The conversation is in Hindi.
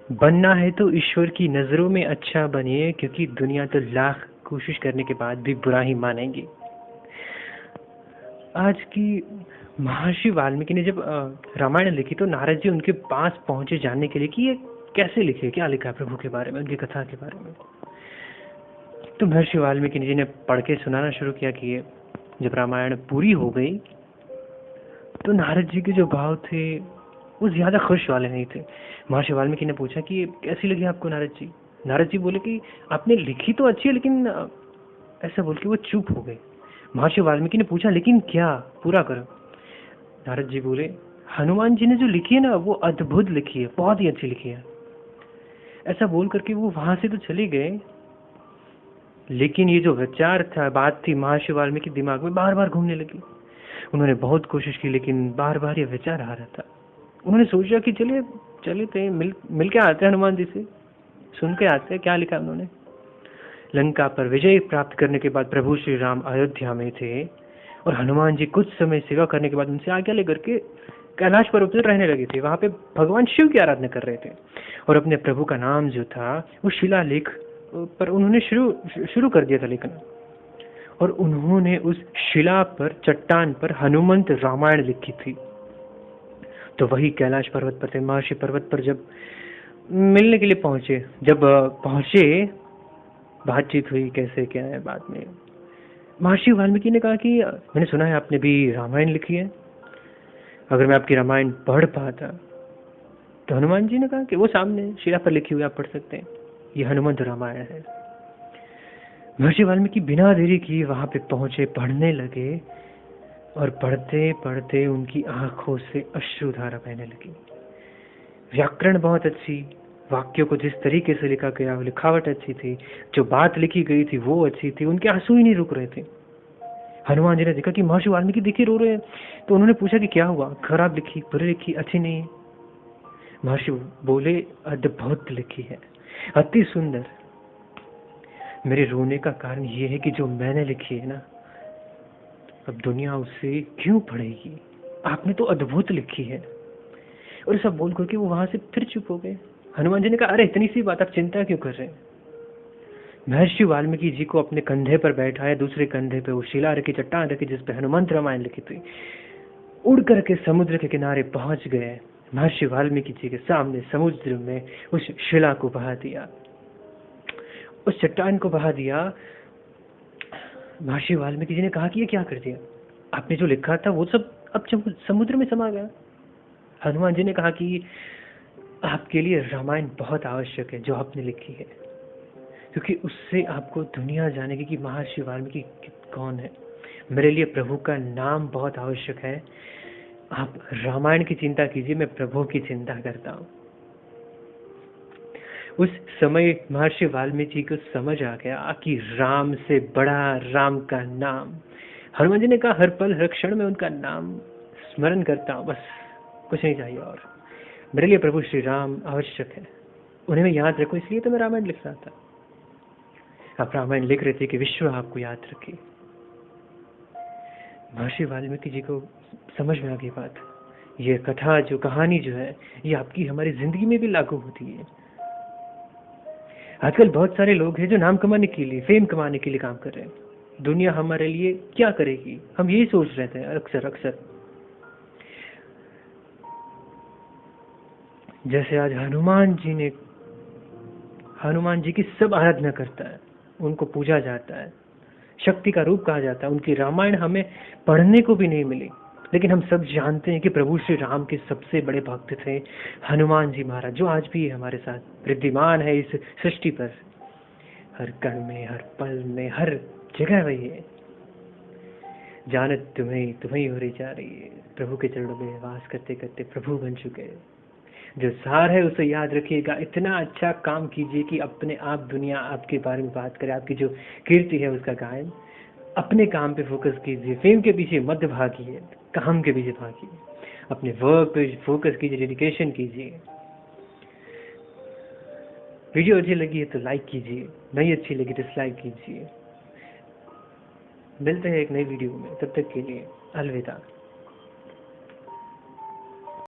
बनना है तो ईश्वर की नज़रों में अच्छा बनिए, क्योंकि दुनिया तो लाख कोशिश करने के बाद भी बुरा ही मानेगी। आज की महर्षि वाल्मीकि ने जब रामायण लिखी तो नारद जी उनके पास पहुंचे जानने के लिए कि ये कैसे लिखे, क्या लिखा है प्रभु के बारे में, उनकी कथा के बारे में। तो महर्षि वाल्मीकि जी ने पढ़ के सुनाना शुरू किया कि ये जब रामायण पूरी हो गई तो नारद जी के जो भाव थे वो ज़्यादा खुश वाले नहीं थे। महर्षि वाल्मीकि ने पूछा कि ये कैसी लगी आपको नारद जी? नारद जी बोले कि आपने लिखी तो अच्छी है, लेकिन ऐसा बोल के वो चुप हो गए। महर्षि वाल्मीकि ने पूछा लेकिन क्या, पूरा करो। नारद जी बोले हनुमान जी ने जो लिखी है ना वो अद्भुत लिखी है, बहुत ही अच्छी लिखी है। ऐसा बोल करके वो वहां से तो चले गए, लेकिन ये जो विचार था, बात थी, महर्षि वाल्मीकि के दिमाग में बार बार घूमने लगी। उन्होंने बहुत कोशिश की लेकिन बार बार ये विचार आ रहा था। उन्होंने सोचा कि चलिए चले थे मिल के आते हैं हनुमान जी से, सुन के आते हैं क्या लिखा उन्होंने। लंका पर विजय प्राप्त करने के बाद प्रभु श्री राम अयोध्या में थे और हनुमान जी कुछ समय सेवा करने के बाद उनसे आज्ञा लेकर के कैलाश पर्वत पर रहने लगे थे। वहां पे भगवान शिव की आराधना कर रहे थे और अपने प्रभु का नाम जो था वो शिलालेख पर उन्होंने शुरू कर दिया था लिखना। और उन्होंने उस शिला पर, चट्टान पर हनुमंत रामायण लिखी थी। तो वही कैलाश पर्वत पर थे। महर्षि पर्वत पर जब मिलने के लिए पहुंचे, जब पहुंचे बातचीत हुई कैसे क्या है। बाद में महर्षि वाल्मीकि ने कहा कि मैंने सुना है आपने भी रामायण लिखी है, अगर मैं आपकी रामायण पढ़ पाता। तो हनुमान जी ने कहा कि वो सामने शिला पर लिखी हुई आप पढ़ सकते हैं, ये हनुमंत रामायण है। महर्षि वाल्मीकि बिना देरी किए वहां पे पहुंचे, पढ़ने लगे और पढ़ते पढ़ते उनकी आंखों से अश्रुधारा बहने लगी। व्याकरण बहुत अच्छी, वाक्यों को जिस तरीके से लिखा गया, लिखावट अच्छी थी, जो बात लिखी गई थी वो अच्छी थी, उनके आंसू ही नहीं रुक रहे थे। हनुमान जी ने देखा कि महर्षि वाल्मीकि देखिए रो रहे हैं, तो उन्होंने पूछा कि क्या हुआ, खराब लिखी, बुरी लिखी, अच्छी नहीं है? महर्षि बोले अद्भुत लिखी है, अति सुंदर। मेरे रोने का कारण ये है कि जो मैंने लिखी है ना, अब दुनिया उसे क्यों पढ़ेगी, आपने तो अद्भुत लिखी है। और सब बोल करके वो वहां से फिर चुप हो गए। हनुमान जी ने कहा अरे इतनी सी बात, आप चिंता क्यों कर रहे हैं? महर्षि वाल्मीकि जी को अपने कंधे पर बैठाया, दूसरे कंधे पे वो शिला रखी, चट्टान रखी जिसपे हनुमंत रामायण लिखी थी। उड़ करके समुद्र के किनारे पहुंच गए। महर्षि वाल्मीकि जी के सामने समुद्र में उस शिला को बहा दिया, उस चट्टान को बहा दिया। महर्षि वाल्मीकि जी ने कहा कि ये क्या कर दिया, आपने जो लिखा था वो सब अब समुद्र में समा गया। हनुमान जी ने कहा कि आपके लिए रामायण बहुत आवश्यक है जो आपने लिखी है, क्योंकि उससे आपको दुनिया जानेगी कि महर्षि वाल्मीकि कौन है। मेरे लिए प्रभु का नाम बहुत आवश्यक है। आप रामायण की चिंता कीजिए, मैं प्रभु की चिंता करता हूँ। उस समय महर्षि वाल्मीकि को समझ आ गया कि राम से बड़ा राम का नाम। हनुमान जी ने कहा हर पल हर क्षण में उनका नाम स्मरण करता हूँ, बस कुछ नहीं चाहिए और। मेरे लिए प्रभु श्री राम आवश्यक है, उन्हें मैं याद रखूं, इसलिए तो मैं रामायण लिख रहा था। आप रामायण लिख रहे थे कि विश्व आपको याद रखे। महर्षि वाल्मीकि जी को समझ में आ गई बात। ये कथा जो कहानी जो है ये आपकी हमारी जिंदगी में भी लागू होती है। आजकल बहुत सारे लोग हैं जो नाम कमाने के लिए, फेम कमाने के लिए काम कर रहे हैं। दुनिया हमारे लिए क्या करेगी, हम यही सोच रहे थे अक्सर अक्सर। जैसे आज हनुमान जी की सब आराधना करता है, उनको पूजा जाता है, शक्ति का रूप कहा जाता है। उनकी रामायण हमें पढ़ने को भी नहीं मिली, लेकिन हम सब जानते हैं कि प्रभु श्री राम के सबसे बड़े भक्त थे हनुमान जी महाराज, जो आज भी हमारे साथ विद्यमान है इस सृष्टि पर। हर कण में, हर पल में, हर जगह वही है। जानत तुम्हें तुम्हें हो रही जा रही है, प्रभु के चरणों में वास करते करते प्रभु बन चुके हैं। जो सार है उसे याद रखिएगा, इतना अच्छा काम कीजिए कि अपने आप दुनिया आपके बारे में बात करे, आपकी जो कीर्ति है उसका गायन। अपने काम पे फोकस कीजिए, फेम के पीछे मत भागिए, काम के पीछे भागिए। अपने वर्क पे फोकस कीजिए, डेडिकेशन कीजिए। वीडियो अच्छी लगी है तो लाइक कीजिए, नहीं अच्छी लगी तो डिसलाइक कीजिए। मिलते हैं एक नई वीडियो में, तब तक के लिए अलविदा।